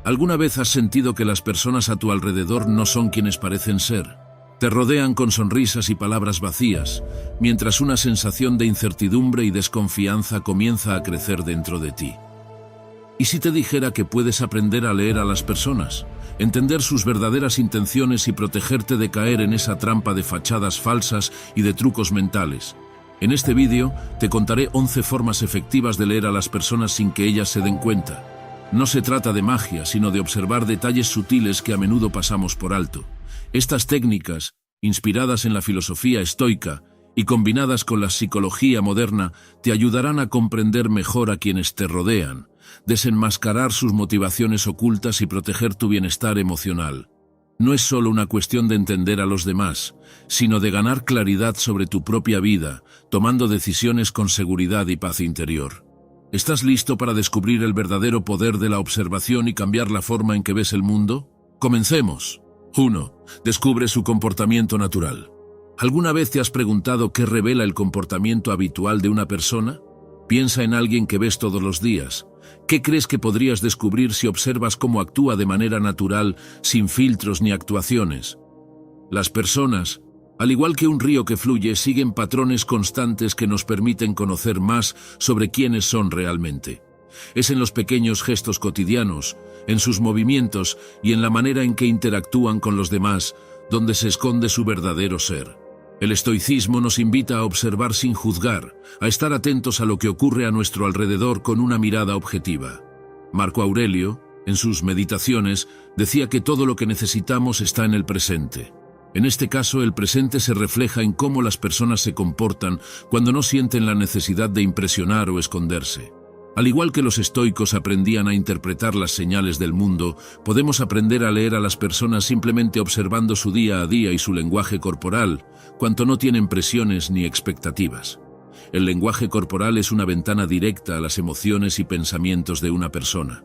¿Alguna vez has sentido que las personas a tu alrededor no son quienes parecen ser? Te rodean con sonrisas y palabras vacías, mientras una sensación de incertidumbre y desconfianza comienza a crecer dentro de ti. ¿Y si te dijera que puedes aprender a leer a las personas, entender sus verdaderas intenciones y protegerte de caer en esa trampa de fachadas falsas y de trucos mentales? En este vídeo te contaré 11 formas efectivas de leer a las personas sin que ellas se den cuenta. No se trata de magia, sino de observar detalles sutiles que a menudo pasamos por alto. Estas técnicas, inspiradas en la filosofía estoica y combinadas con la psicología moderna, te ayudarán a comprender mejor a quienes te rodean, desenmascarar sus motivaciones ocultas y proteger tu bienestar emocional. No es solo una cuestión de entender a los demás, sino de ganar claridad sobre tu propia vida, tomando decisiones con seguridad y paz interior. ¿Estás listo para descubrir el verdadero poder de la observación y cambiar la forma en que ves el mundo? ¡Comencemos! 1. Descubre su comportamiento natural. ¿Alguna vez te has preguntado qué revela el comportamiento habitual de una persona? Piensa en alguien que ves todos los días. ¿Qué crees que podrías descubrir si observas cómo actúa de manera natural, sin filtros ni actuaciones? Las personas, al igual que un río que fluye, siguen patrones constantes que nos permiten conocer más sobre quiénes son realmente. Es en los pequeños gestos cotidianos, en sus movimientos y en la manera en que interactúan con los demás, donde se esconde su verdadero ser. El estoicismo nos invita a observar sin juzgar, a estar atentos a lo que ocurre a nuestro alrededor con una mirada objetiva. Marco Aurelio, en sus Meditaciones, decía que todo lo que necesitamos está en el presente. En este caso, el presente se refleja en cómo las personas se comportan cuando no sienten la necesidad de impresionar o esconderse. Al igual que los estoicos aprendían a interpretar las señales del mundo, podemos aprender a leer a las personas simplemente observando su día a día y su lenguaje corporal, cuando no tienen presiones ni expectativas. El lenguaje corporal es una ventana directa a las emociones y pensamientos de una persona.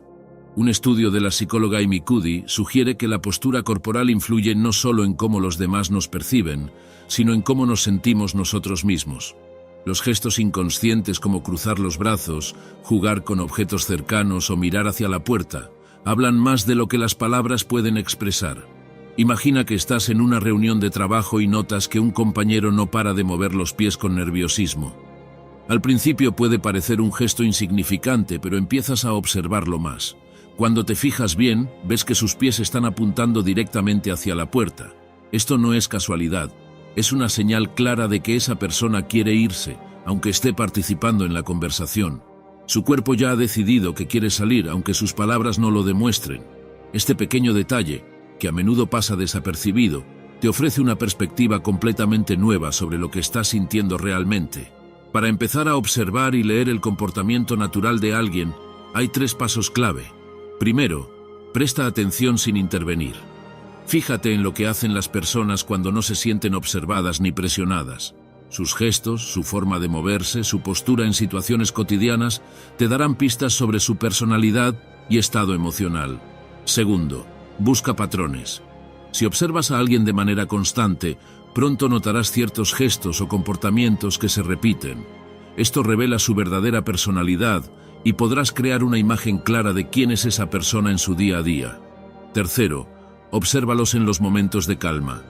Un estudio de la psicóloga Amy Cuddy sugiere que la postura corporal influye no solo en cómo los demás nos perciben, sino en cómo nos sentimos nosotros mismos. Los gestos inconscientes como cruzar los brazos, jugar con objetos cercanos o mirar hacia la puerta, hablan más de lo que las palabras pueden expresar. Imagina que estás en una reunión de trabajo y notas que un compañero no para de mover los pies con nerviosismo. Al principio puede parecer un gesto insignificante, pero empiezas a observarlo más. Cuando te fijas bien, ves que sus pies están apuntando directamente hacia la puerta. Esto no es casualidad. Es una señal clara de que esa persona quiere irse, aunque esté participando en la conversación. Su cuerpo ya ha decidido que quiere salir, aunque sus palabras no lo demuestren. Este pequeño detalle, que a menudo pasa desapercibido, te ofrece una perspectiva completamente nueva sobre lo que estás sintiendo realmente. Para empezar a observar y leer el comportamiento natural de alguien, hay 3 pasos clave. Primero, presta atención sin intervenir. Fíjate en lo que hacen las personas cuando no se sienten observadas ni presionadas. Sus gestos, su forma de moverse, su postura en situaciones cotidianas te darán pistas sobre su personalidad y estado emocional. Segundo, busca patrones. Si observas a alguien de manera constante, pronto notarás ciertos gestos o comportamientos que se repiten. Esto revela su verdadera personalidad y podrás crear una imagen clara de quién es esa persona en su día a día. Tercero, obsérvalos en los momentos de calma.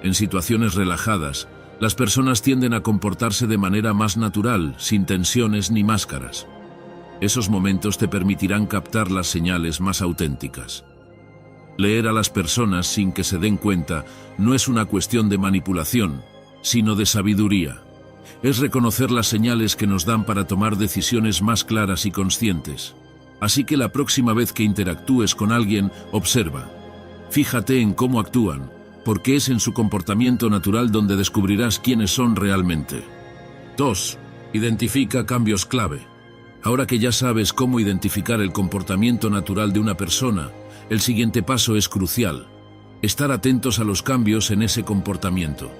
En situaciones relajadas, las personas tienden a comportarse de manera más natural, sin tensiones ni máscaras. Esos momentos te permitirán captar las señales más auténticas. Leer a las personas sin que se den cuenta no es una cuestión de manipulación, sino de sabiduría. Es reconocer las señales que nos dan para tomar decisiones más claras y conscientes. Así que la próxima vez que interactúes con alguien, observa. Fíjate en cómo actúan, porque es en su comportamiento natural donde descubrirás quiénes son realmente. 2. Identifica cambios clave. Ahora que ya sabes cómo identificar el comportamiento natural de una persona, el siguiente paso es crucial: estar atentos a los cambios en ese comportamiento.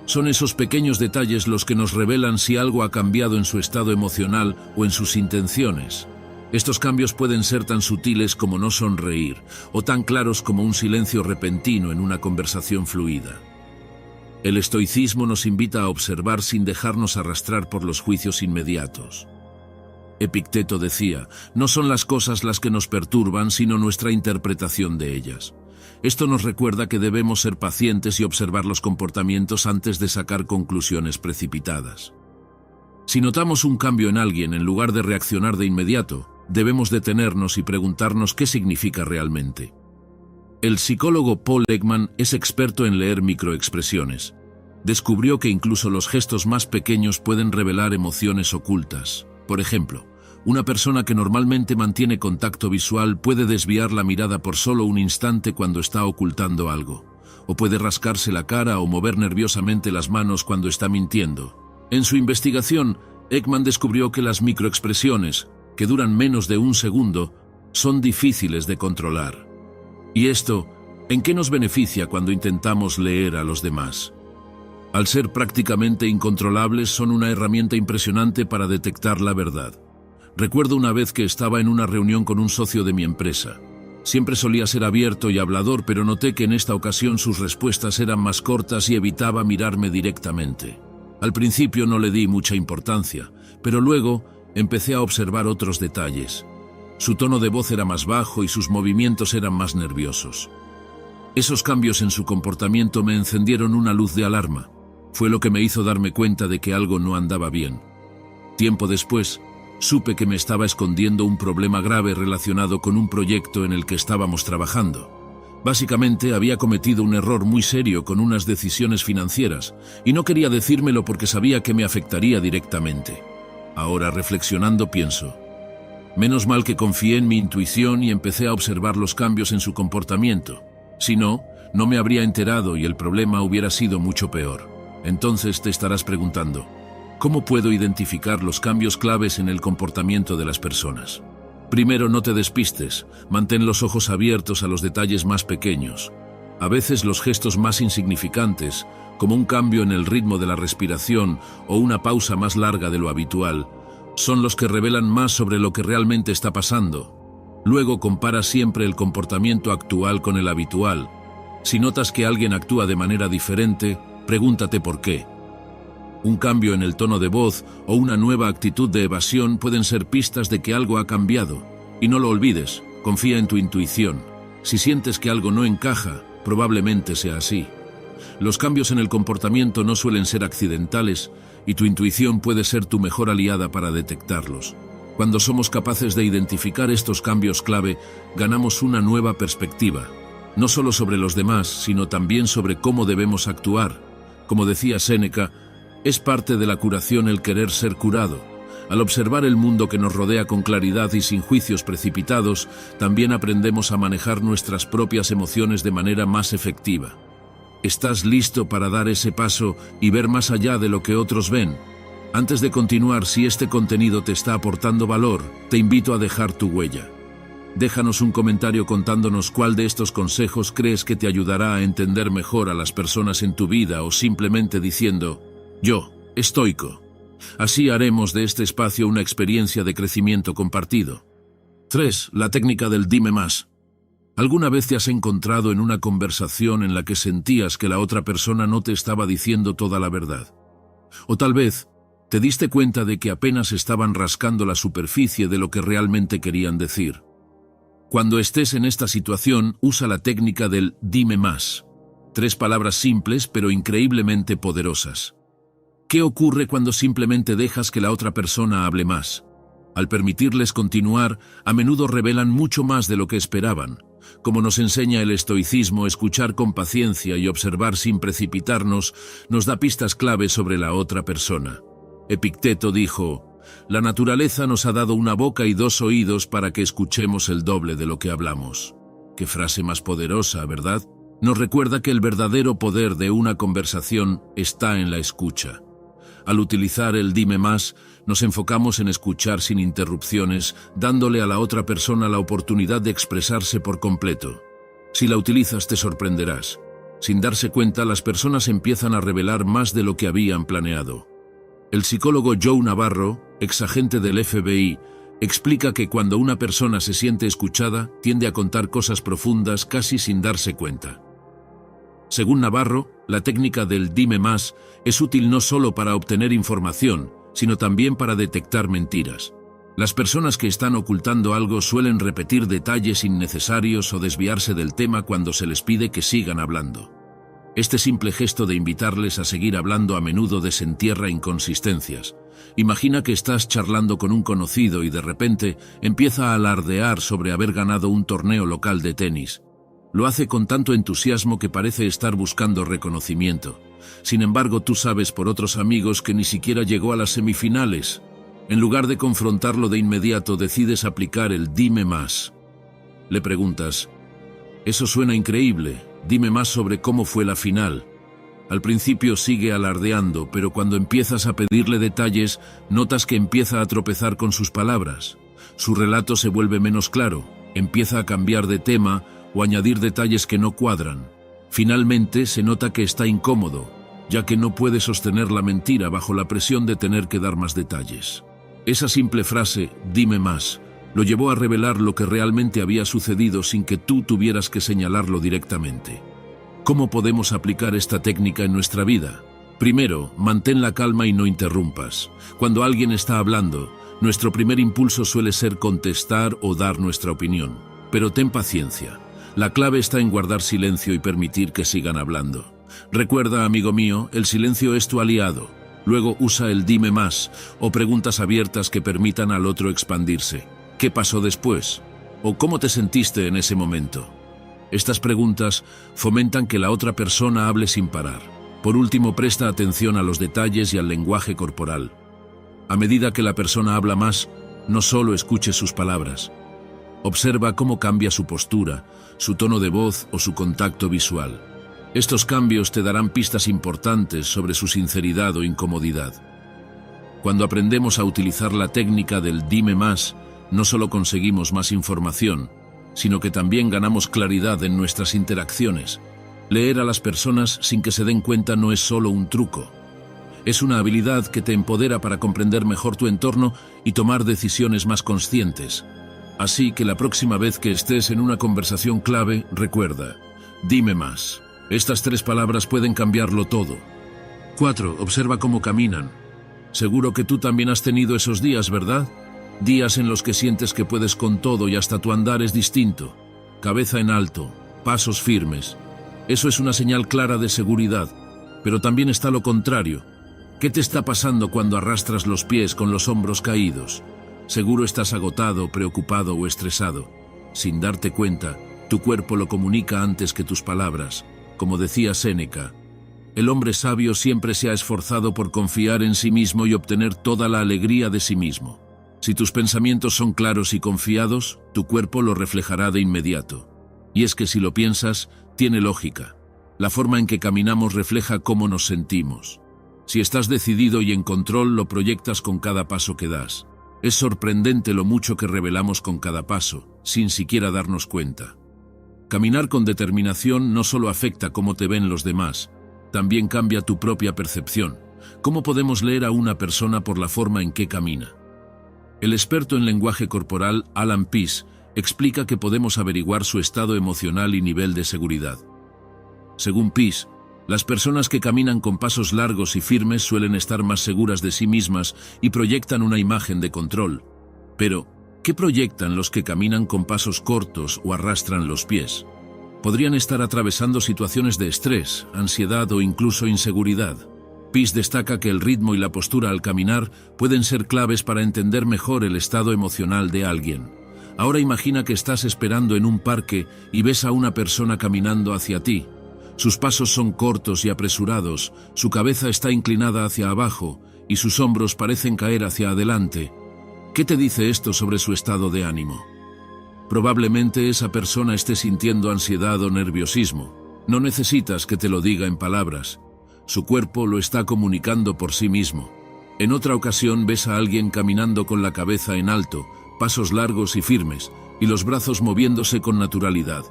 Son esos pequeños detalles los que nos revelan si algo ha cambiado en su estado emocional o en sus intenciones. Estos cambios pueden ser tan sutiles como no sonreír, o tan claros como un silencio repentino en una conversación fluida. El estoicismo nos invita a observar sin dejarnos arrastrar por los juicios inmediatos. Epicteto decía, no son las cosas las que nos perturban, sino nuestra interpretación de ellas. Esto nos recuerda que debemos ser pacientes y observar los comportamientos antes de sacar conclusiones precipitadas. Si notamos un cambio en alguien, en lugar de reaccionar de inmediato, debemos detenernos y preguntarnos qué significa realmente. El psicólogo Paul Ekman es experto en leer microexpresiones. Descubrió que incluso los gestos más pequeños pueden revelar emociones ocultas. Por ejemplo, una persona que normalmente mantiene contacto visual puede desviar la mirada por solo un instante cuando está ocultando algo, o puede rascarse la cara o mover nerviosamente las manos cuando está mintiendo. En su investigación, Ekman descubrió que las microexpresiones, que duran menos de un segundo, son difíciles de controlar. ¿Y esto, en qué nos beneficia cuando intentamos leer a los demás? Al ser prácticamente incontrolables, son una herramienta impresionante para detectar la verdad. Recuerdo una vez que estaba en una reunión con un socio de mi empresa. Siempre solía ser abierto y hablador, pero noté que en esta ocasión sus respuestas eran más cortas y evitaba mirarme directamente. Al principio no le di mucha importancia, pero luego empecé a observar otros detalles. Su tono de voz era más bajo y sus movimientos eran más nerviosos. Esos cambios en su comportamiento me encendieron una luz de alarma. Fue lo que me hizo darme cuenta de que algo no andaba bien. Tiempo después, supe que me estaba escondiendo un problema grave relacionado con un proyecto en el que estábamos trabajando. Básicamente había cometido un error muy serio con unas decisiones financieras, y no quería decírmelo porque sabía que me afectaría directamente. Ahora, reflexionando, pienso, menos mal que confié en mi intuición y empecé a observar los cambios en su comportamiento. Si no, no me habría enterado y el problema hubiera sido mucho peor. Entonces te estarás preguntando, ¿cómo puedo identificar los cambios claves en el comportamiento de las personas? Primero, no te despistes, mantén los ojos abiertos a los detalles más pequeños. A veces los gestos más insignificantes, como un cambio en el ritmo de la respiración o una pausa más larga de lo habitual, son los que revelan más sobre lo que realmente está pasando. Luego compara siempre el comportamiento actual con el habitual. Si notas que alguien actúa de manera diferente, pregúntate por qué. Un cambio en el tono de voz o una nueva actitud de evasión pueden ser pistas de que algo ha cambiado. Y no lo olvides, confía en tu intuición. Si sientes que algo no encaja, probablemente sea así. Los cambios en el comportamiento no suelen ser accidentales y tu intuición puede ser tu mejor aliada para detectarlos. Cuando somos capaces de identificar estos cambios clave, ganamos una nueva perspectiva, no solo sobre los demás, sino también sobre cómo debemos actuar. Como decía Séneca, es parte de la curación el querer ser curado. Al observar el mundo que nos rodea con claridad y sin juicios precipitados, también aprendemos a manejar nuestras propias emociones de manera más efectiva. ¿Estás listo para dar ese paso y ver más allá de lo que otros ven? Antes de continuar, si este contenido te está aportando valor, te invito a dejar tu huella. Déjanos un comentario contándonos cuál de estos consejos crees que te ayudará a entender mejor a las personas en tu vida o simplemente diciendo, yo, estoico. Así haremos de este espacio una experiencia de crecimiento compartido. 3. La técnica del dime más. ¿Alguna vez te has encontrado en una conversación en la que sentías que la otra persona no te estaba diciendo toda la verdad? O tal vez te diste cuenta de que apenas estaban rascando la superficie de lo que realmente querían decir. Cuando estés en esta situación, usa la técnica del dime más. 3 palabras simples pero increíblemente poderosas. ¿Qué ocurre cuando simplemente dejas que la otra persona hable más? Al permitirles continuar, a menudo revelan mucho más de lo que esperaban. Como nos enseña el estoicismo, escuchar con paciencia y observar sin precipitarnos nos da pistas clave sobre la otra persona. Epicteto dijo, la naturaleza nos ha dado una boca y 2 oídos para que escuchemos el doble de lo que hablamos. Qué frase más poderosa, ¿verdad? Nos recuerda que el verdadero poder de una conversación está en la escucha. Al utilizar el dime más, nos enfocamos en escuchar sin interrupciones, dándole a la otra persona la oportunidad de expresarse por completo. Si la utilizas, te sorprenderás. Sin darse cuenta, las personas empiezan a revelar más de lo que habían planeado. El psicólogo Joe Navarro, exagente del FBI, explica que cuando una persona se siente escuchada, tiende a contar cosas profundas casi sin darse cuenta. Según Navarro, la técnica del dime más es útil no solo para obtener información, sino también para detectar mentiras. Las personas que están ocultando algo suelen repetir detalles innecesarios o desviarse del tema cuando se les pide que sigan hablando. Este simple gesto de invitarles a seguir hablando a menudo desentierra inconsistencias. Imagina que estás charlando con un conocido y de repente empieza a alardear sobre haber ganado un torneo local de tenis. Lo hace con tanto entusiasmo que parece estar buscando reconocimiento. Sin embargo, tú sabes por otros amigos que ni siquiera llegó a las semifinales. En lugar de confrontarlo de inmediato, decides aplicar el dime más. Le preguntas, «Eso suena increíble, dime más sobre cómo fue la final». Al principio sigue alardeando, pero cuando empiezas a pedirle detalles, notas que empieza a tropezar con sus palabras. Su relato se vuelve menos claro, empieza a cambiar de tema o añadir detalles que no cuadran. Finalmente se nota que está incómodo, ya que no puede sostener la mentira bajo la presión de tener que dar más detalles. Esa simple frase, dime más, lo llevó a revelar lo que realmente había sucedido sin que tú tuvieras que señalarlo directamente. ¿Cómo podemos aplicar esta técnica en nuestra vida? Primero, mantén la calma y no interrumpas. Cuando alguien está hablando, nuestro primer impulso suele ser contestar o dar nuestra opinión. Pero ten paciencia. La clave está en guardar silencio y permitir que sigan hablando. Recuerda, amigo mío, el silencio es tu aliado. Luego usa el dime más o preguntas abiertas que permitan al otro expandirse. ¿Qué pasó después? ¿O cómo te sentiste en ese momento? Estas preguntas fomentan que la otra persona hable sin parar. Por último, presta atención a los detalles y al lenguaje corporal. A medida que la persona habla más, no solo escuches sus palabras. Observa cómo cambia su postura, su tono de voz o su contacto visual. Estos cambios te darán pistas importantes sobre su sinceridad o incomodidad. Cuando aprendemos a utilizar la técnica del dime más, no solo conseguimos más información, sino que también ganamos claridad en nuestras interacciones. Leer a las personas sin que se den cuenta no es solo un truco. Es una habilidad que te empodera para comprender mejor tu entorno y tomar decisiones más conscientes. Así que la próxima vez que estés en una conversación clave, recuerda, dime más. Estas 3 palabras pueden cambiarlo todo. 4. Observa cómo caminan. Seguro que tú también has tenido esos días, ¿verdad? Días en los que sientes que puedes con todo y hasta tu andar es distinto. Cabeza en alto, pasos firmes. Eso es una señal clara de seguridad, pero también está lo contrario. ¿Qué te está pasando cuando arrastras los pies con los hombros caídos? Seguro estás agotado, preocupado o estresado. Sin darte cuenta, tu cuerpo lo comunica antes que tus palabras. Como decía Séneca, el hombre sabio siempre se ha esforzado por confiar en sí mismo y obtener toda la alegría de sí mismo. Si tus pensamientos son claros y confiados, tu cuerpo lo reflejará de inmediato. Y es que si lo piensas, tiene lógica. La forma en que caminamos refleja cómo nos sentimos. Si estás decidido y en control, lo proyectas con cada paso que das. Es sorprendente lo mucho que revelamos con cada paso, sin siquiera darnos cuenta. Caminar con determinación no solo afecta cómo te ven los demás, también cambia tu propia percepción. ¿Cómo podemos leer a una persona por la forma en que camina? El experto en lenguaje corporal, Alan Pease, explica que podemos averiguar su estado emocional y nivel de seguridad. Según Pease, las personas que caminan con pasos largos y firmes suelen estar más seguras de sí mismas y proyectan una imagen de control. Pero, ¿qué proyectan los que caminan con pasos cortos o arrastran los pies? Podrían estar atravesando situaciones de estrés, ansiedad o incluso inseguridad. Pease destaca que el ritmo y la postura al caminar pueden ser claves para entender mejor el estado emocional de alguien. Ahora imagina que estás esperando en un parque y ves a una persona caminando hacia ti. Sus pasos son cortos y apresurados, su cabeza está inclinada hacia abajo y sus hombros parecen caer hacia adelante. ¿Qué te dice esto sobre su estado de ánimo? Probablemente esa persona esté sintiendo ansiedad o nerviosismo. No necesitas que te lo diga en palabras. Su cuerpo lo está comunicando por sí mismo. En otra ocasión ves a alguien caminando con la cabeza en alto, pasos largos y firmes, y los brazos moviéndose con naturalidad.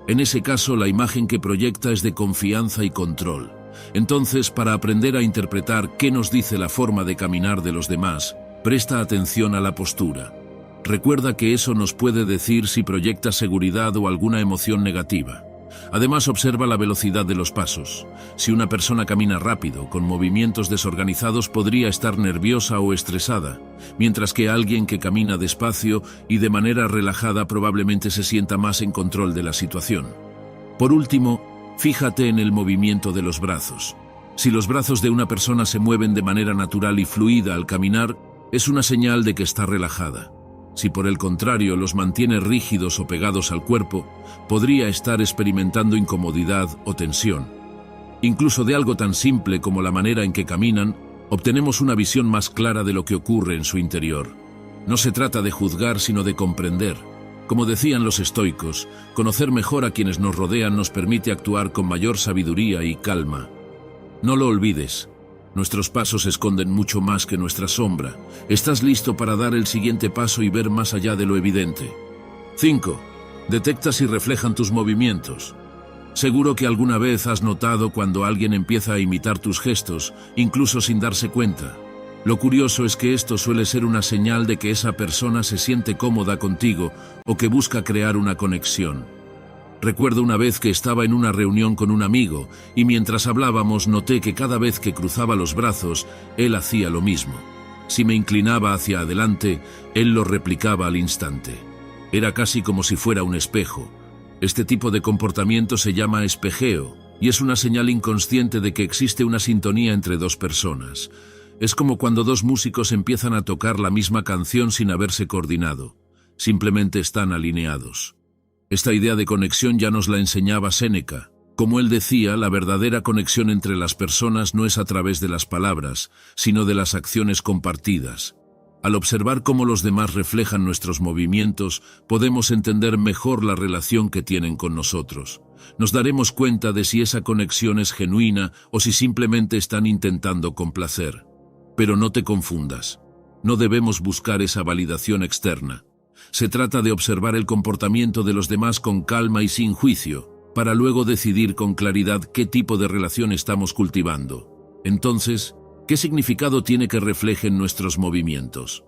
En ese caso, la imagen que proyecta es de confianza y control. Entonces, para aprender a interpretar qué nos dice la forma de caminar de los demás, presta atención a la postura. Recuerda que eso nos puede decir si proyecta seguridad o alguna emoción negativa. Además, observa la velocidad de los pasos. Si una persona camina rápido, con movimientos desorganizados, podría estar nerviosa o estresada, mientras que alguien que camina despacio y de manera relajada probablemente se sienta más en control de la situación. Por último, fíjate en el movimiento de los brazos. Si los brazos de una persona se mueven de manera natural y fluida al caminar, es una señal de que está relajada. Si por el contrario los mantiene rígidos o pegados al cuerpo, podría estar experimentando incomodidad o tensión. Incluso de algo tan simple como la manera en que caminan, obtenemos una visión más clara de lo que ocurre en su interior. No se trata de juzgar, sino de comprender. Como decían los estoicos, conocer mejor a quienes nos rodean nos permite actuar con mayor sabiduría y calma. No lo olvides. Nuestros pasos esconden mucho más que nuestra sombra. ¿Estás listo para dar el siguiente paso y ver más allá de lo evidente? 5. Detecta si reflejan tus movimientos. Seguro que alguna vez has notado cuando alguien empieza a imitar tus gestos, incluso sin darse cuenta. Lo curioso es que esto suele ser una señal de que esa persona se siente cómoda contigo o que busca crear una conexión. Recuerdo una vez que estaba en una reunión con un amigo y mientras hablábamos noté que cada vez que cruzaba los brazos, él hacía lo mismo. Si me inclinaba hacia adelante, él lo replicaba al instante. Era casi como si fuera un espejo. Este tipo de comportamiento se llama espejeo y es una señal inconsciente de que existe una sintonía entre dos personas. Es como cuando dos músicos empiezan a tocar la misma canción sin haberse coordinado. Simplemente están alineados. Esta idea de conexión ya nos la enseñaba Séneca. Como él decía, la verdadera conexión entre las personas no es a través de las palabras, sino de las acciones compartidas. Al observar cómo los demás reflejan nuestros movimientos, podemos entender mejor la relación que tienen con nosotros. Nos daremos cuenta de si esa conexión es genuina o si simplemente están intentando complacer. Pero no te confundas. No debemos buscar esa validación externa. Se trata de observar el comportamiento de los demás con calma y sin juicio, para luego decidir con claridad qué tipo de relación estamos cultivando. Entonces, ¿qué significado tiene que reflejen nuestros movimientos?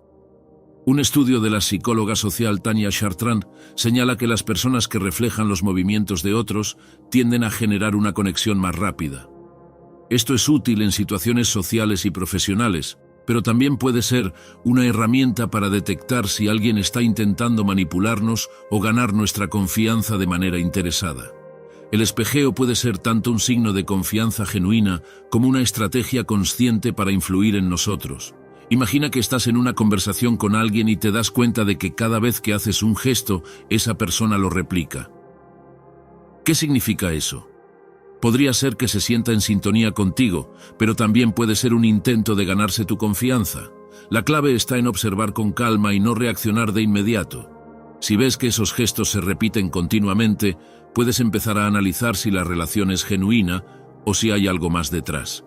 Un estudio de la psicóloga social Tanya Chartrand señala que las personas que reflejan los movimientos de otros tienden a generar una conexión más rápida. Esto es útil en situaciones sociales y profesionales, pero también puede ser una herramienta para detectar si alguien está intentando manipularnos o ganar nuestra confianza de manera interesada. El espejeo puede ser tanto un signo de confianza genuina como una estrategia consciente para influir en nosotros. Imagina que estás en una conversación con alguien y te das cuenta de que cada vez que haces un gesto, esa persona lo replica. ¿Qué significa eso? Podría ser que se sienta en sintonía contigo, pero también puede ser un intento de ganarse tu confianza. La clave está en observar con calma y no reaccionar de inmediato. Si ves que esos gestos se repiten continuamente, puedes empezar a analizar si la relación es genuina o si hay algo más detrás.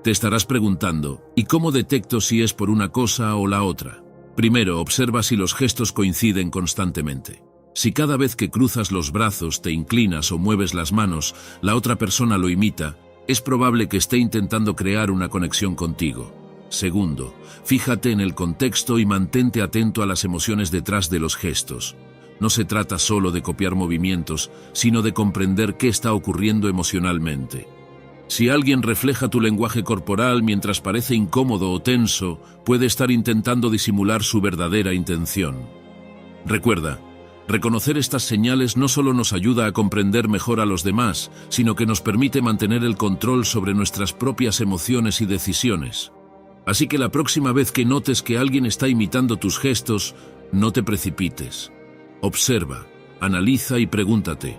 Te estarás preguntando, ¿y cómo detecto si es por una cosa o la otra? Primero, observa si los gestos coinciden constantemente. Si cada vez que cruzas los brazos, te inclinas o mueves las manos, la otra persona lo imita, es probable que esté intentando crear una conexión contigo. Segundo, fíjate en el contexto y mantente atento a las emociones detrás de los gestos. No se trata solo de copiar movimientos, sino de comprender qué está ocurriendo emocionalmente. Si alguien refleja tu lenguaje corporal mientras parece incómodo o tenso, puede estar intentando disimular su verdadera intención. Recuerda, reconocer estas señales no solo nos ayuda a comprender mejor a los demás, sino que nos permite mantener el control sobre nuestras propias emociones y decisiones. Así que la próxima vez que notes que alguien está imitando tus gestos, no te precipites. Observa, analiza y pregúntate,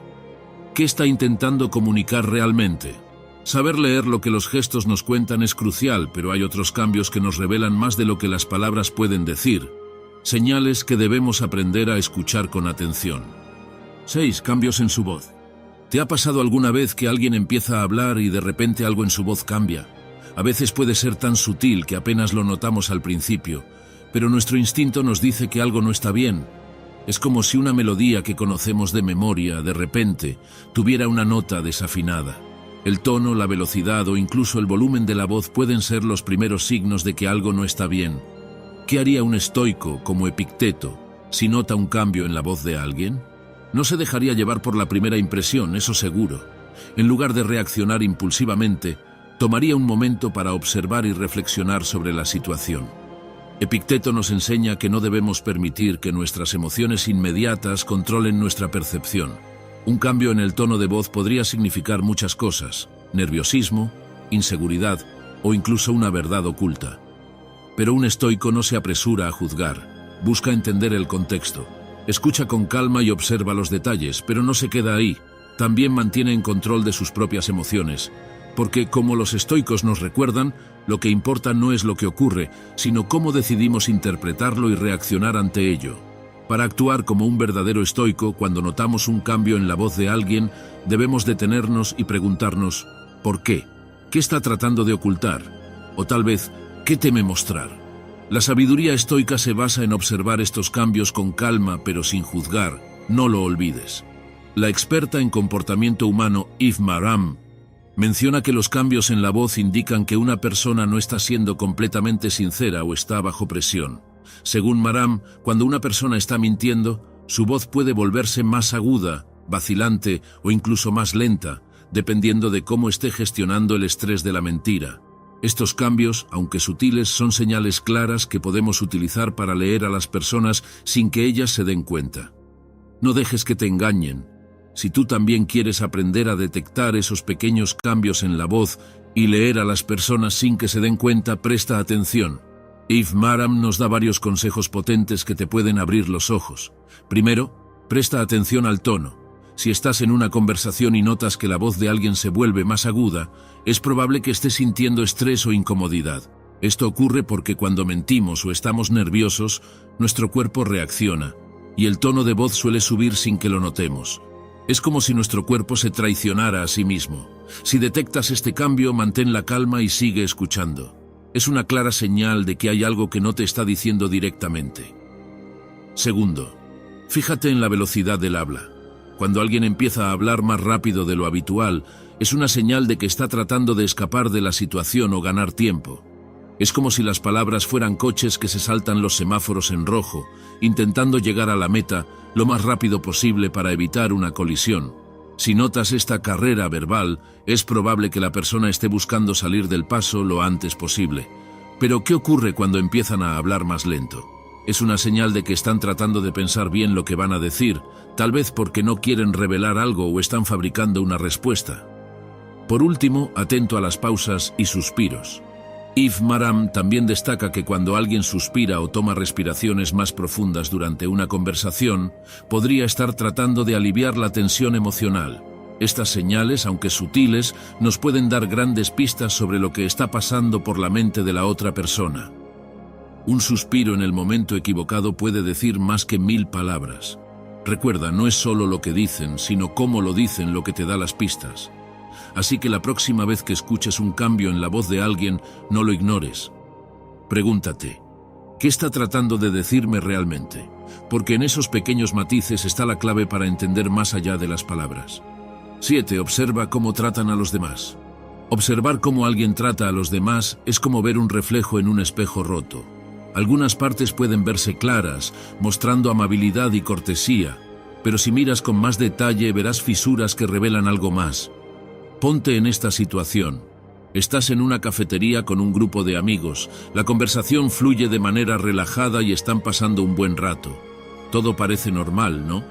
¿qué está intentando comunicar realmente? Saber leer lo que los gestos nos cuentan es crucial, pero hay otros cambios que nos revelan más de lo que las palabras pueden decir. Señales que debemos aprender a escuchar con atención. 6. Cambios en su voz. ¿Te ha pasado alguna vez que alguien empieza a hablar y de repente algo en su voz cambia? A veces puede ser tan sutil que apenas lo notamos al principio, pero nuestro instinto nos dice que algo no está bien. Es como si una melodía que conocemos de memoria, de repente, tuviera una nota desafinada. El tono, la velocidad o incluso el volumen de la voz pueden ser los primeros signos de que algo no está bien. ¿Qué haría un estoico como Epicteto si nota un cambio en la voz de alguien? No se dejaría llevar por la primera impresión, eso seguro. En lugar de reaccionar impulsivamente, tomaría un momento para observar y reflexionar sobre la situación. Epicteto nos enseña que no debemos permitir que nuestras emociones inmediatas controlen nuestra percepción. Un cambio en el tono de voz podría significar muchas cosas: nerviosismo, inseguridad o incluso una verdad oculta. Pero un estoico no se apresura a juzgar, busca entender el contexto. Escucha con calma y observa los detalles, pero no se queda ahí. También mantiene en control de sus propias emociones, porque, como los estoicos nos recuerdan, lo que importa no es lo que ocurre, sino cómo decidimos interpretarlo y reaccionar ante ello. Para actuar como un verdadero estoico, cuando notamos un cambio en la voz de alguien, debemos detenernos y preguntarnos: ¿por qué? ¿Qué está tratando de ocultar? O tal vez, ¿qué teme mostrar? La sabiduría estoica se basa en observar estos cambios con calma, pero sin juzgar. No lo olvides. La experta en comportamiento humano Eve Maram menciona que los cambios en la voz indican que una persona no está siendo completamente sincera o está bajo presión. Según Maram, cuando una persona está mintiendo, su voz puede volverse más aguda, vacilante o incluso más lenta, dependiendo de cómo esté gestionando el estrés de la mentira. Estos cambios, aunque sutiles, son señales claras que podemos utilizar para leer a las personas sin que ellas se den cuenta. No dejes que te engañen. Si tú también quieres aprender a detectar esos pequeños cambios en la voz y leer a las personas sin que se den cuenta, presta atención. Eve Maram nos da varios consejos potentes que te pueden abrir los ojos. Primero, presta atención al tono. Si estás en una conversación y notas que la voz de alguien se vuelve más aguda, es probable que estés sintiendo estrés o incomodidad. Esto ocurre porque cuando mentimos o estamos nerviosos, nuestro cuerpo reacciona, y el tono de voz suele subir sin que lo notemos. Es como si nuestro cuerpo se traicionara a sí mismo. Si detectas este cambio, mantén la calma y sigue escuchando. Es una clara señal de que hay algo que no te está diciendo directamente. Segundo, fíjate en la velocidad del habla. Cuando alguien empieza a hablar más rápido de lo habitual, es una señal de que está tratando de escapar de la situación o ganar tiempo. Es como si las palabras fueran coches que se saltan los semáforos en rojo, intentando llegar a la meta lo más rápido posible para evitar una colisión. Si notas esta carrera verbal, es probable que la persona esté buscando salir del paso lo antes posible. Pero, ¿qué ocurre cuando empiezan a hablar más lento? Es una señal de que están tratando de pensar bien lo que van a decir, tal vez porque no quieren revelar algo o están fabricando una respuesta. Por último, atento a las pausas y suspiros. Eve Maram también destaca que cuando alguien suspira o toma respiraciones más profundas durante una conversación, podría estar tratando de aliviar la tensión emocional. Estas señales, aunque sutiles, nos pueden dar grandes pistas sobre lo que está pasando por la mente de la otra persona. Un suspiro en el momento equivocado puede decir más que 1000 palabras. Recuerda, no es solo lo que dicen, sino cómo lo dicen lo que te da las pistas. Así que la próxima vez que escuches un cambio en la voz de alguien, no lo ignores. Pregúntate, ¿qué está tratando de decirme realmente? Porque en esos pequeños matices está la clave para entender más allá de las palabras. 7. Observa cómo tratan a los demás. Observar cómo alguien trata a los demás es como ver un reflejo en un espejo roto. Algunas partes pueden verse claras, mostrando amabilidad y cortesía, pero si miras con más detalle verás fisuras que revelan algo más. Ponte en esta situación. Estás en una cafetería con un grupo de amigos, la conversación fluye de manera relajada y están pasando un buen rato. Todo parece normal, ¿no?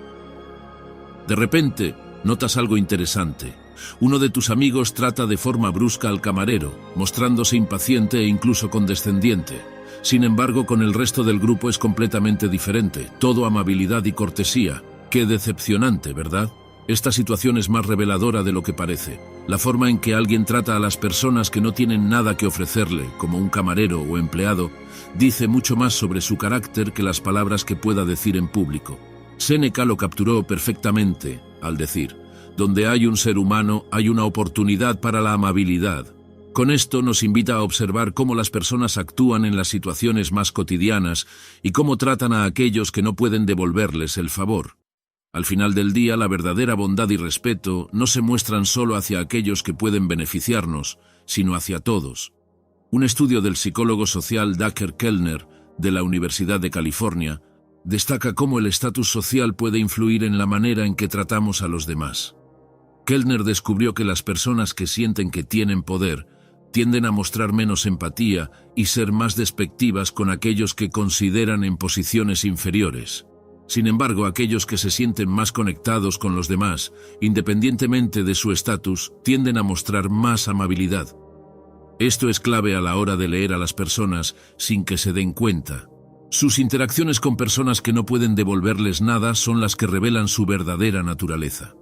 De repente, notas algo interesante. Uno de tus amigos trata de forma brusca al camarero, mostrándose impaciente e incluso condescendiente. Sin embargo, con el resto del grupo es completamente diferente, todo amabilidad y cortesía. Qué decepcionante, ¿verdad? Esta situación es más reveladora de lo que parece. La forma en que alguien trata a las personas que no tienen nada que ofrecerle, como un camarero o empleado, dice mucho más sobre su carácter que las palabras que pueda decir en público. Séneca lo capturó perfectamente al decir: donde hay un ser humano, hay una oportunidad para la amabilidad. Con esto nos invita a observar cómo las personas actúan en las situaciones más cotidianas y cómo tratan a aquellos que no pueden devolverles el favor. Al final del día, la verdadera bondad y respeto no se muestran solo hacia aquellos que pueden beneficiarnos, sino hacia todos. Un estudio del psicólogo social Dacher Kellner, de la Universidad de California, Destaca cómo el estatus social puede influir en la manera en que tratamos a los demás. Kellner descubrió que las personas que sienten que tienen poder tienden a mostrar menos empatía y ser más despectivas con aquellos que consideran en posiciones inferiores. Sin embargo, aquellos que se sienten más conectados con los demás, independientemente de su estatus, tienden a mostrar más amabilidad. Esto es clave a la hora de leer a las personas sin que se den cuenta. Sus interacciones con personas que no pueden devolverles nada son las que revelan su verdadera naturaleza.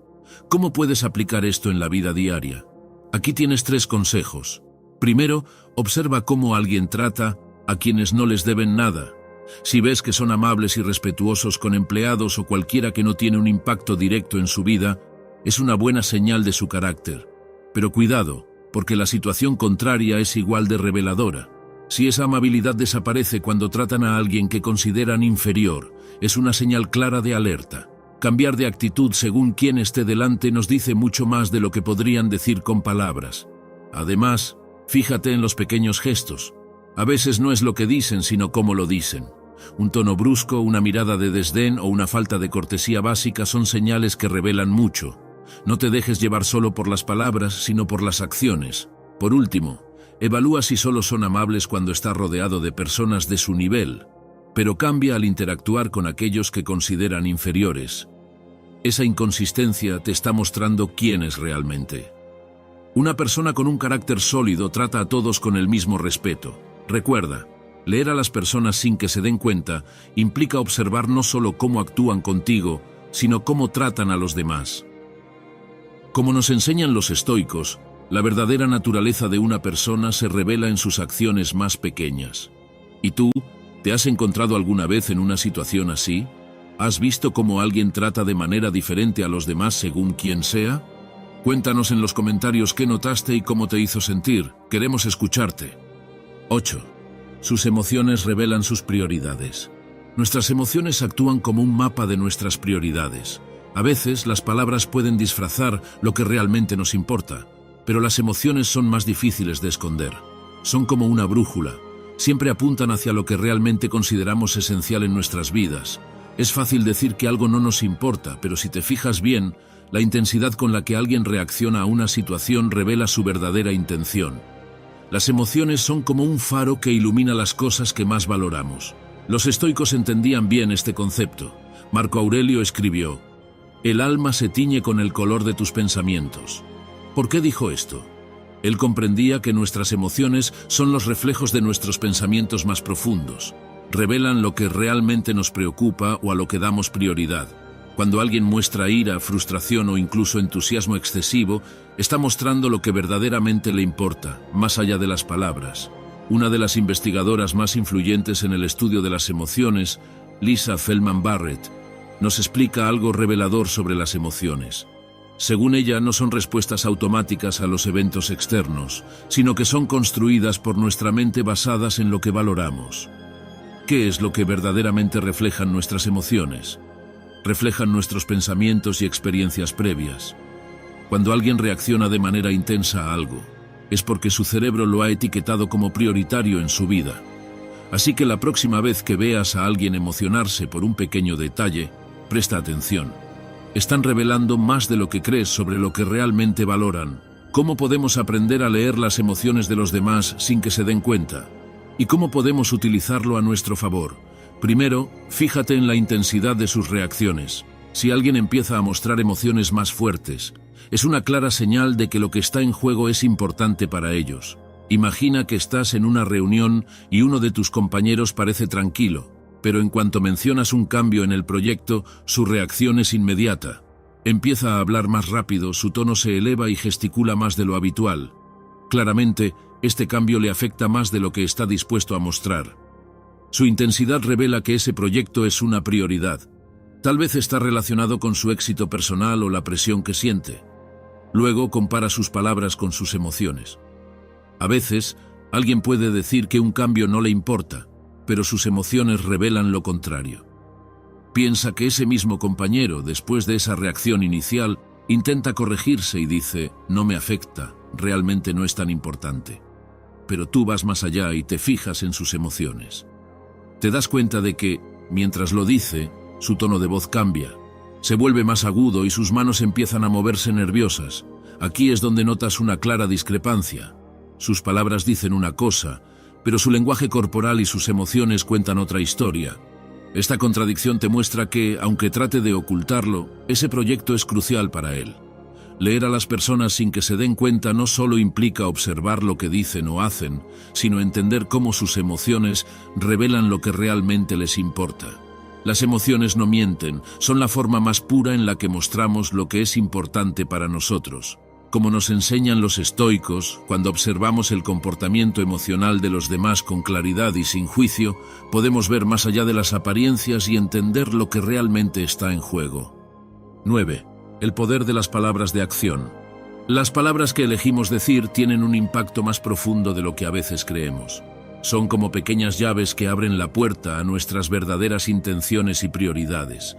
¿Cómo puedes aplicar esto en la vida diaria? Aquí tienes 3 consejos. Primero, observa cómo alguien trata a quienes no les deben nada. Si ves que son amables y respetuosos con empleados o cualquiera que no tiene un impacto directo en su vida, es una buena señal de su carácter. Pero cuidado, porque la situación contraria es igual de reveladora. Si esa amabilidad desaparece cuando tratan a alguien que consideran inferior, es una señal clara de alerta. Cambiar de actitud según quien esté delante nos dice mucho más de lo que podrían decir con palabras. Además, fíjate en los pequeños gestos. A veces no es lo que dicen, sino cómo lo dicen. Un tono brusco, una mirada de desdén o una falta de cortesía básica son señales que revelan mucho. No te dejes llevar solo por las palabras, sino por las acciones. Por último, evalúa si solo son amables cuando estás rodeado de personas de su nivel, pero cambia al interactuar con aquellos que consideran inferiores. Esa inconsistencia te está mostrando quién es realmente. Una persona con un carácter sólido trata a todos con el mismo respeto. Recuerda, leer a las personas sin que se den cuenta implica observar no solo cómo actúan contigo, sino cómo tratan a los demás. Como nos enseñan los estoicos, la verdadera naturaleza de una persona se revela en sus acciones más pequeñas. ¿Y tú, te has encontrado alguna vez en una situación así? ¿Has visto cómo alguien trata de manera diferente a los demás según quien sea? Cuéntanos en los comentarios qué notaste y cómo te hizo sentir. Queremos escucharte. 8. Sus emociones revelan sus prioridades. Nuestras emociones actúan como un mapa de nuestras prioridades. A veces las palabras pueden disfrazar lo que realmente nos importa, pero las emociones son más difíciles de esconder. Son como una brújula. Siempre apuntan hacia lo que realmente consideramos esencial en nuestras vidas. Es fácil decir que algo no nos importa, pero si te fijas bien, la intensidad con la que alguien reacciona a una situación revela su verdadera intención. Las emociones son como un faro que ilumina las cosas que más valoramos. Los estoicos entendían bien este concepto. Marco Aurelio escribió: «El alma se tiñe con el color de tus pensamientos». ¿Por qué dijo esto? Él comprendía que nuestras emociones son los reflejos de nuestros pensamientos más profundos. Revelan lo que realmente nos preocupa o a lo que damos prioridad. Cuando alguien muestra ira, frustración o incluso entusiasmo excesivo, está mostrando lo que verdaderamente le importa, más allá de las palabras. Una de las investigadoras más influyentes en el estudio de las emociones, Lisa Feldman Barrett, nos explica algo revelador sobre las emociones. Según ella, no son respuestas automáticas a los eventos externos, sino que son construidas por nuestra mente basadas en lo que valoramos. ¿Qué es lo que verdaderamente reflejan nuestras emociones? Reflejan nuestros pensamientos y experiencias previas. Cuando alguien reacciona de manera intensa a algo, es porque su cerebro lo ha etiquetado como prioritario en su vida. Así que la próxima vez que veas a alguien emocionarse por un pequeño detalle, presta atención. Están revelando más de lo que crees sobre lo que realmente valoran. ¿Cómo podemos aprender a leer las emociones de los demás sin que se den cuenta? ¿Y cómo podemos utilizarlo a nuestro favor? Primero, fíjate en la intensidad de sus reacciones. Si alguien empieza a mostrar emociones más fuertes, es una clara señal de que lo que está en juego es importante para ellos. Imagina que estás en una reunión y uno de tus compañeros parece tranquilo, pero en cuanto mencionas un cambio en el proyecto, su reacción es inmediata. Empieza a hablar más rápido, su tono se eleva y gesticula más de lo habitual. Claramente, este cambio le afecta más de lo que está dispuesto a mostrar. Su intensidad revela que ese proyecto es una prioridad. Tal vez está relacionado con su éxito personal o la presión que siente. Luego compara sus palabras con sus emociones. A veces, alguien puede decir que un cambio no le importa, pero sus emociones revelan lo contrario. Piensa que ese mismo compañero, después de esa reacción inicial, intenta corregirse y dice: «No me afecta, realmente no es tan importante». Pero tú vas más allá y te fijas en sus emociones. Te das cuenta de que, Mientras lo dice, su tono de voz cambia. Se vuelve más agudo y sus manos empiezan a moverse nerviosas. Aquí es donde notas una clara discrepancia. Sus palabras dicen una cosa, pero su lenguaje corporal y sus emociones cuentan otra historia. Esta contradicción te muestra que, aunque trate de ocultarlo, ese proyecto es crucial para él. Leer a las personas sin que se den cuenta no solo implica observar lo que dicen o hacen, sino entender cómo sus emociones revelan lo que realmente les importa. Las emociones no mienten, son la forma más pura en la que mostramos lo que es importante para nosotros. Como nos enseñan los estoicos, cuando observamos el comportamiento emocional de los demás con claridad y sin juicio, podemos ver más allá de las apariencias y entender lo que realmente está en juego. 9. El poder de las palabras de acción. Las palabras que elegimos decir tienen un impacto más profundo de lo que a veces creemos. Son como pequeñas llaves que abren la puerta a nuestras verdaderas intenciones y prioridades.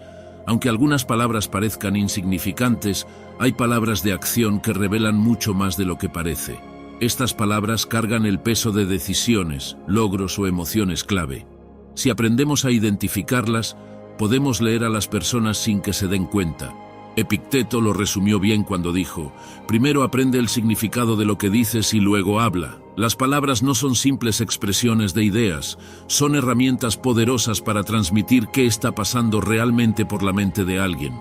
Aunque algunas palabras parezcan insignificantes, hay palabras de acción que revelan mucho más de lo que parece. Estas palabras cargan el peso de decisiones, logros o emociones clave. Si aprendemos a identificarlas, podemos leer a las personas sin que se den cuenta. Epicteto lo resumió bien cuando dijo: primero aprende el significado de lo que dices y luego habla. Las palabras no son simples expresiones de ideas, son herramientas poderosas para transmitir qué está pasando realmente por la mente de alguien.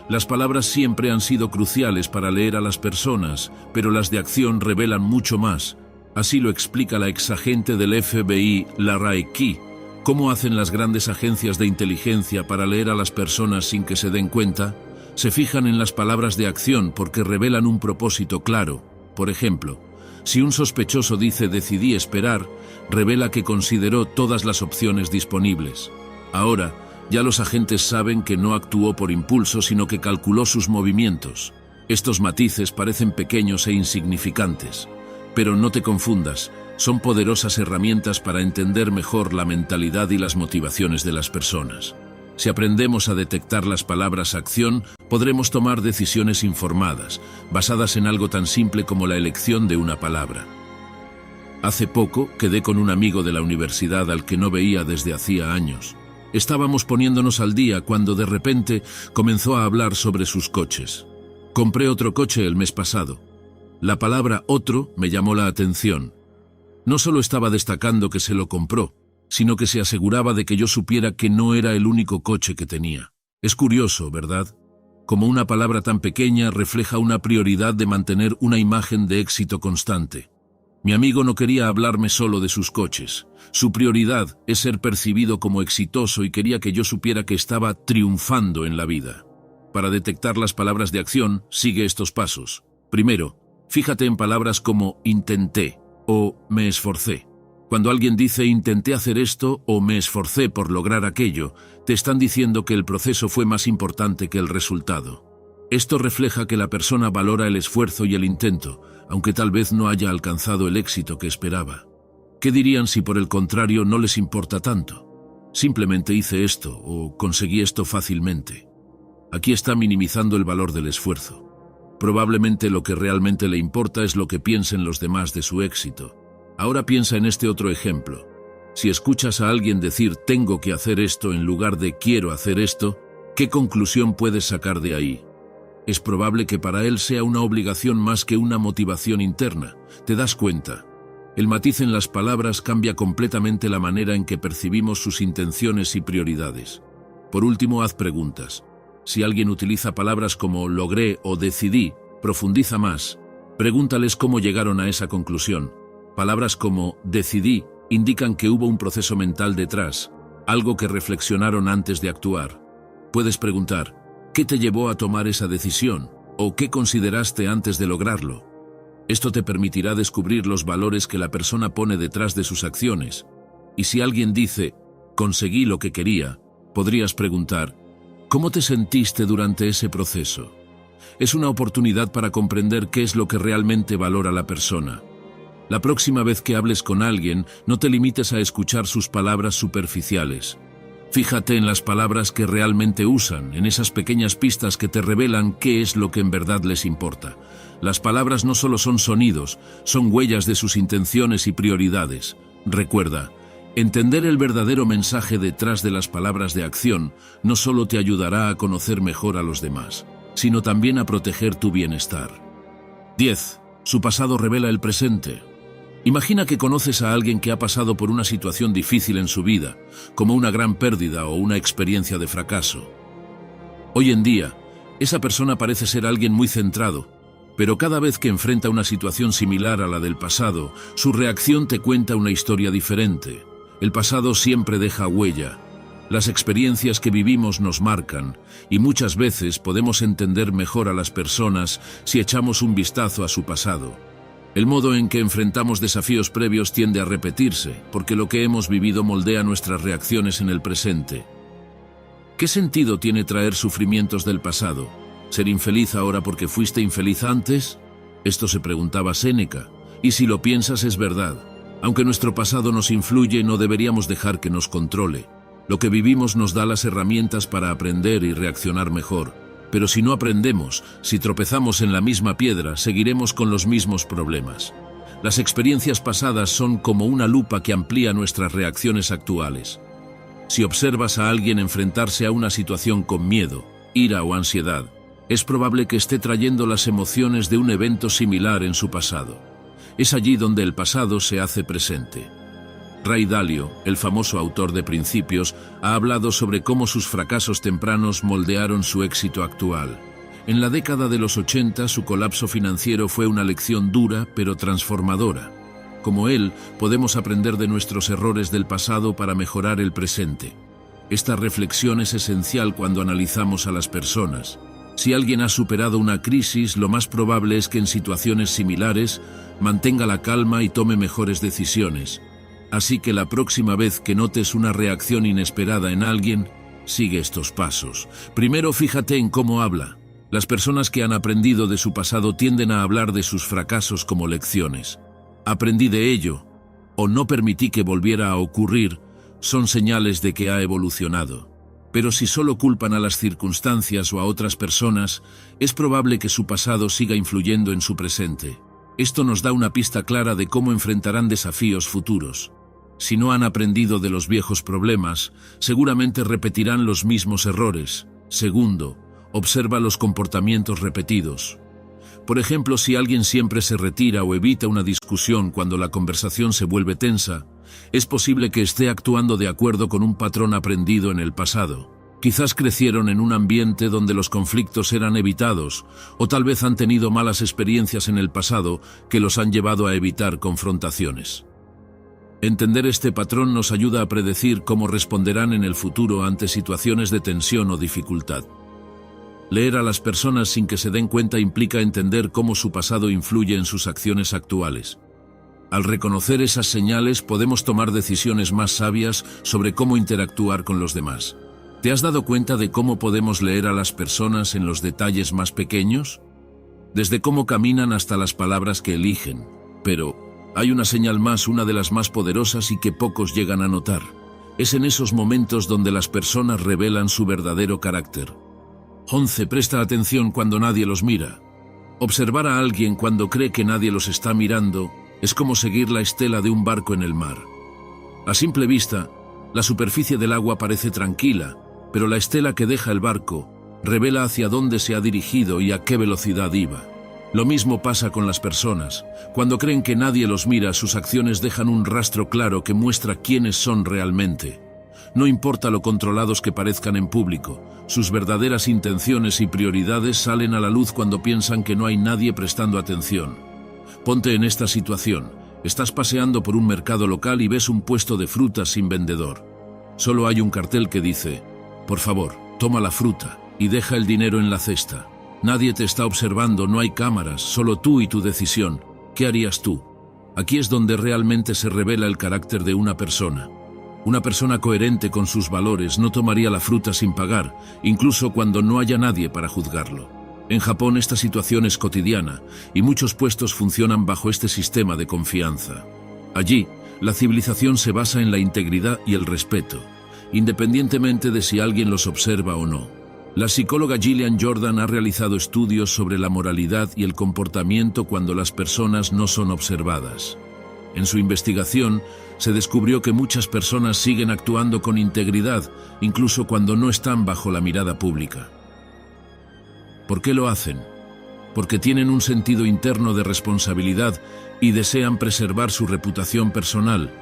Las palabras siempre han sido cruciales para leer a las personas, pero las de acción revelan mucho más. Así lo explica la exagente del FBI, Lara Key. ¿Cómo hacen las grandes agencias de inteligencia para leer a las personas sin que se den cuenta? Se fijan en las palabras de acción porque revelan un propósito claro. Por ejemplo, si un sospechoso dice «decidí esperar», revela que consideró todas las opciones disponibles. Ahora, ya los agentes saben que no actuó por impulso, sino que calculó sus movimientos. Estos matices parecen pequeños e insignificantes. Pero no te confundas, son poderosas herramientas para entender mejor la mentalidad y las motivaciones de las personas. Si aprendemos a detectar las palabras acción, podremos tomar decisiones informadas, basadas en algo tan simple como la elección de una palabra. Hace poco quedé con un amigo de la universidad al que no veía desde hacía años. Estábamos poniéndonos al día cuando de repente comenzó a hablar sobre sus coches. Compré otro coche el mes pasado. La palabra otro me llamó la atención. No solo estaba destacando que se lo compró, sino que se aseguraba de que yo supiera que no era el único coche que tenía. Es curioso, ¿verdad? Como una palabra tan pequeña refleja una prioridad de mantener una imagen de éxito constante. Mi amigo no quería hablarme solo de sus coches. Su prioridad es ser percibido como exitoso y quería que yo supiera que estaba triunfando en la vida. Para detectar las palabras de acción, sigue estos pasos. Primero, fíjate en palabras como intenté o me esforcé. Cuando alguien dice intenté hacer esto o me esforcé por lograr aquello, te están diciendo que el proceso fue más importante que el resultado. Esto refleja que la persona valora el esfuerzo y el intento, aunque tal vez no haya alcanzado el éxito que esperaba. ¿Qué dirían si por el contrario no les importa tanto? Simplemente hice esto o conseguí esto fácilmente. Aquí está minimizando el valor del esfuerzo. Probablemente lo que realmente le importa es lo que piensen los demás de su éxito. Ahora piensa en este otro ejemplo. Si escuchas a alguien decir «tengo que hacer esto» en lugar de «quiero hacer esto», ¿qué conclusión puedes sacar de ahí? Es probable que para él sea una obligación más que una motivación interna. ¿Te das cuenta? El matiz en las palabras cambia completamente la manera en que percibimos sus intenciones y prioridades. Por último, haz preguntas. Si alguien utiliza palabras como «logré» o «decidí», profundiza más. Pregúntales cómo llegaron a esa conclusión. Palabras como «decidí» indican que hubo un proceso mental detrás, algo que reflexionaron antes de actuar. Puedes preguntar «¿qué te llevó a tomar esa decisión?» o «¿qué consideraste antes de lograrlo?». Esto te permitirá descubrir los valores que la persona pone detrás de sus acciones. Y si alguien dice «conseguí lo que quería», podrías preguntar «¿cómo te sentiste durante ese proceso?». Es una oportunidad para comprender qué es lo que realmente valora la persona. La próxima vez que hables con alguien, no te limites a escuchar sus palabras superficiales. Fíjate en las palabras que realmente usan, en esas pequeñas pistas que te revelan qué es lo que en verdad les importa. Las palabras no solo son sonidos, son huellas de sus intenciones y prioridades. Recuerda, Entender el verdadero mensaje detrás de las palabras de acción no solo te ayudará a conocer mejor a los demás, sino también a proteger tu bienestar. 10. Su pasado revela el presente. Imagina que conoces a alguien que ha pasado por una situación difícil en su vida, como una gran pérdida o una experiencia de fracaso. Hoy en día, esa persona parece ser alguien muy centrado, pero cada vez que enfrenta una situación similar a la del pasado, su reacción te cuenta una historia diferente. El pasado siempre deja huella. Las experiencias que vivimos nos marcan, y muchas veces podemos entender mejor a las personas si echamos un vistazo a su pasado. El modo en que enfrentamos desafíos previos tiende a repetirse, porque lo que hemos vivido moldea nuestras reacciones en el presente. ¿Qué sentido tiene traer sufrimientos del pasado? ¿Ser infeliz ahora porque fuiste infeliz antes? Esto se preguntaba Séneca, y si lo piensas es verdad. Aunque nuestro pasado nos influye, no deberíamos dejar que nos controle. Lo que vivimos nos da las herramientas para aprender y reaccionar mejor. Pero si no aprendemos, si tropezamos en la misma piedra, seguiremos con los mismos problemas. Las experiencias pasadas son como una lupa que amplía nuestras reacciones actuales. Si observas a alguien enfrentarse a una situación con miedo, ira o ansiedad, es probable que esté trayendo las emociones de un evento similar en su pasado. Es allí donde el pasado se hace presente. Ray Dalio, el famoso autor de Principios, ha hablado sobre cómo sus fracasos tempranos moldearon su éxito actual. En la década de los 80, su colapso financiero fue una lección dura pero transformadora. Como él, podemos aprender de nuestros errores del pasado para mejorar el presente. Esta reflexión es esencial cuando analizamos a las personas. Si alguien ha superado una crisis, lo más probable es que en situaciones similares mantenga la calma y tome mejores decisiones. Así que la próxima vez que notes una reacción inesperada en alguien, sigue estos pasos. Primero, fíjate en cómo habla. Las personas que han aprendido de su pasado tienden a hablar de sus fracasos como lecciones. Aprendí de ello, o no permití que volviera a ocurrir, son señales de que ha evolucionado. Pero si solo culpan a las circunstancias o a otras personas, es probable que su pasado siga influyendo en su presente. Esto nos da una pista clara de cómo enfrentarán desafíos futuros. Si no han aprendido de los viejos problemas, seguramente repetirán los mismos errores. Segundo, observa los comportamientos repetidos. Por ejemplo, si alguien siempre se retira o evita una discusión cuando la conversación se vuelve tensa, es posible que esté actuando de acuerdo con un patrón aprendido en el pasado. Quizás crecieron en un ambiente donde los conflictos eran evitados, o tal vez han tenido malas experiencias en el pasado que los han llevado a evitar confrontaciones. Entender este patrón nos ayuda a predecir cómo responderán en el futuro ante situaciones de tensión o dificultad. Leer a las personas sin que se den cuenta implica entender cómo su pasado influye en sus acciones actuales. Al reconocer esas señales podemos tomar decisiones más sabias sobre cómo interactuar con los demás. ¿Te has dado cuenta de cómo podemos leer a las personas en los detalles más pequeños? Desde cómo caminan hasta las palabras que eligen. Pero hay una señal más, una de las más poderosas y que pocos llegan a notar. Es en esos momentos donde las personas revelan su verdadero carácter. 11. Presta atención cuando nadie los mira. Observar a alguien cuando cree que nadie los está mirando es como seguir la estela de un barco en el mar. A simple vista, la superficie del agua parece tranquila, pero la estela que deja el barco revela hacia dónde se ha dirigido y a qué velocidad iba. Lo mismo pasa con las personas. Cuando creen que nadie los mira, sus acciones dejan un rastro claro que muestra quiénes son realmente. No importa lo controlados que parezcan en público, sus verdaderas intenciones y prioridades salen a la luz cuando piensan que no hay nadie prestando atención. Ponte en esta situación. Estás paseando por un mercado local y ves un puesto de frutas sin vendedor. Solo hay un cartel que dice: por favor, toma la fruta y deja el dinero en la cesta. Nadie te está observando, no hay cámaras, solo tú y tu decisión. ¿Qué harías tú? Aquí es donde realmente se revela el carácter de una persona. Una persona coherente con sus valores no tomaría la fruta sin pagar, incluso cuando no haya nadie para juzgarlo. En Japón esta situación es cotidiana y muchos puestos funcionan bajo este sistema de confianza. Allí, la civilización se basa en la integridad y el respeto, independientemente de si alguien los observa o no. La psicóloga Gillian Jordan ha realizado estudios sobre la moralidad y el comportamiento cuando las personas no son observadas. En su investigación, se descubrió que muchas personas siguen actuando con integridad, incluso cuando no están bajo la mirada pública. ¿Por qué lo hacen? Porque tienen un sentido interno de responsabilidad y desean preservar su reputación personal.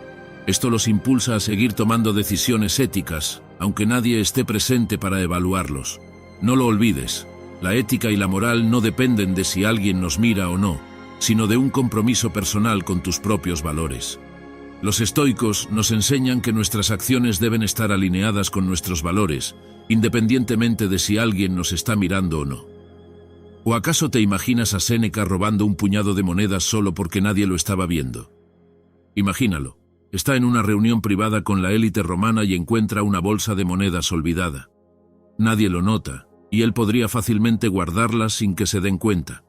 Esto los impulsa a seguir tomando decisiones éticas, aunque nadie esté presente para evaluarlos. No lo olvides, la ética y la moral no dependen de si alguien nos mira o no, sino de un compromiso personal con tus propios valores. Los estoicos nos enseñan que nuestras acciones deben estar alineadas con nuestros valores, independientemente de si alguien nos está mirando o no. ¿O acaso te imaginas a Séneca robando un puñado de monedas solo porque nadie lo estaba viendo? Imagínalo. Está en una reunión privada con la élite romana y encuentra una bolsa de monedas olvidada. Nadie lo nota, y él podría fácilmente guardarlas sin que se den cuenta.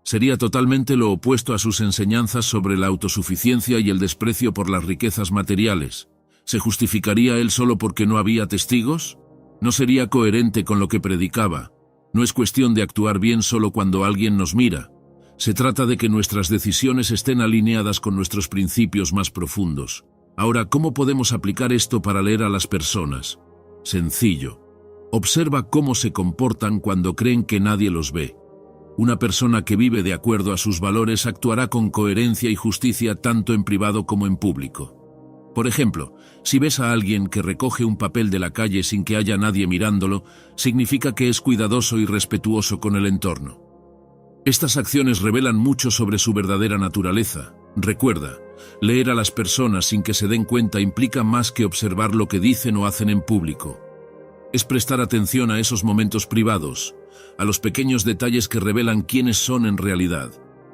Sería totalmente lo opuesto a sus enseñanzas sobre la autosuficiencia y el desprecio por las riquezas materiales. ¿Se justificaría él solo porque no había testigos? No sería coherente con lo que predicaba. No es cuestión de actuar bien solo cuando alguien nos mira. Se trata de que nuestras decisiones estén alineadas con nuestros principios más profundos. Ahora, ¿cómo podemos aplicar esto para leer a las personas? Sencillo. Observa cómo se comportan cuando creen que nadie los ve. Una persona que vive de acuerdo a sus valores actuará con coherencia y justicia tanto en privado como en público. Por ejemplo, si ves a alguien que recoge un papel de la calle sin que haya nadie mirándolo, significa que es cuidadoso y respetuoso con el entorno. Estas acciones revelan mucho sobre su verdadera naturaleza. Recuerda, leer a las personas sin que se den cuenta implica más que observar lo que dicen o hacen en público. Es prestar atención a esos momentos privados, a los pequeños detalles que revelan quiénes son en realidad.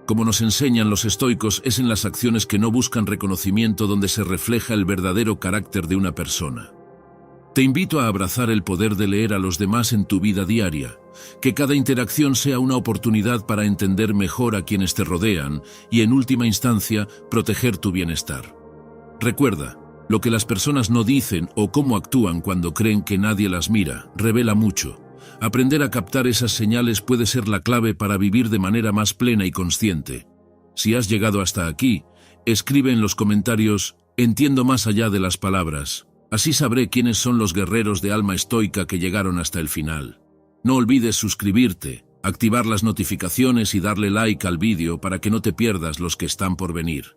Como nos enseñan los estoicos, es en las acciones que no buscan reconocimiento donde se refleja el verdadero carácter de una persona. Te invito a abrazar el poder de leer a los demás en tu vida diaria, que cada interacción sea una oportunidad para entender mejor a quienes te rodean y, en última instancia, proteger tu bienestar. Recuerda, lo que las personas no dicen o cómo actúan cuando creen que nadie las mira, revela mucho. Aprender a captar esas señales puede ser la clave para vivir de manera más plena y consciente. Si has llegado hasta aquí, escribe en los comentarios: entiendo más allá de las palabras. Así sabré quiénes son los guerreros de alma estoica que llegaron hasta el final. No olvides suscribirte, activar las notificaciones y darle like al vídeo para que no te pierdas los que están por venir.